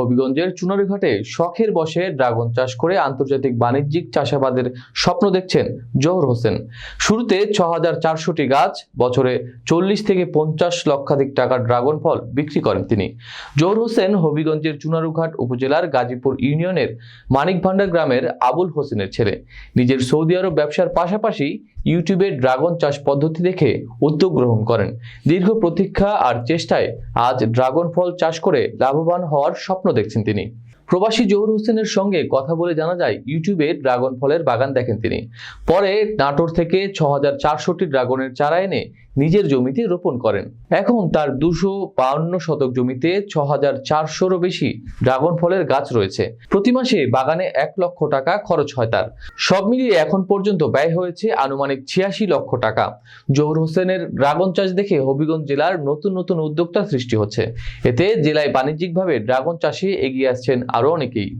হবিগঞ্জের চুনারুঘাটে শখের বশে ড্রাগন চাষ করে আন্তর্জাতিক বাণিজ্যিক চাষাবাদের স্বপ্ন দেখছেন জহুর হোসেন। শুরুতে ৬,৪০০টি গাছ, বছরে ৪০ থেকে ৫০ লক্ষাধিক টাকার ড্রাগন ফল বিক্রি করেন তিনি। জহুর হোসেন হবিগঞ্জের চুনারুঘাট উপজেলার গাজীপুর ইউনিয়নের মানিকভান্ডার গ্রামের আবুল হোসেনের ছেলে। নিজের সৌদি আরব ব্যবসার পাশাপাশি ইউটিউবে ড্রাগন চাষ পদ্ধতি দেখে উদ্যোগ গ্রহণ করেন। দীর্ঘ প্রতীক্ষা আর চেষ্টায় আজ ড্রাগন ফল চাষ করে লাভবান হওয়ার স্বপ্ন দেখছেন তিনি। প্রবাসী জহুর হোসেনের সঙ্গে কথা বলে জানা যায়, ইউটিউবে ড্রাগন ফলের বাগান দেখেন তিনি। পরে নাটোর থেকে ৬,৪০০টি ড্রাগনের চারা এনে নিজের জমিতে রোপণ করেন। এখন তার ২৫২ শতক জমিতে ৬,৪০০রও বেশি ড্রাগন ফলের গাছ রয়েছে। প্রতি মাসে বাগানে ১ লক্ষ টাকা খরচ হয় তার। সব মিলিয়ে এখন পর্যন্ত ব্যয় হয়েছে আনুমানিক ৮৬ লক্ষ টাকা। জহুর হোসেনের ড্রাগন চাষ দেখে হবিগঞ্জ জেলার নতুন নতুন উদ্যোক্তা সৃষ্টি হচ্ছে। এতে জেলায় বাণিজ্যিকভাবে ড্রাগন চাষে এগিয়ে আসছেন আরও অনেকেই।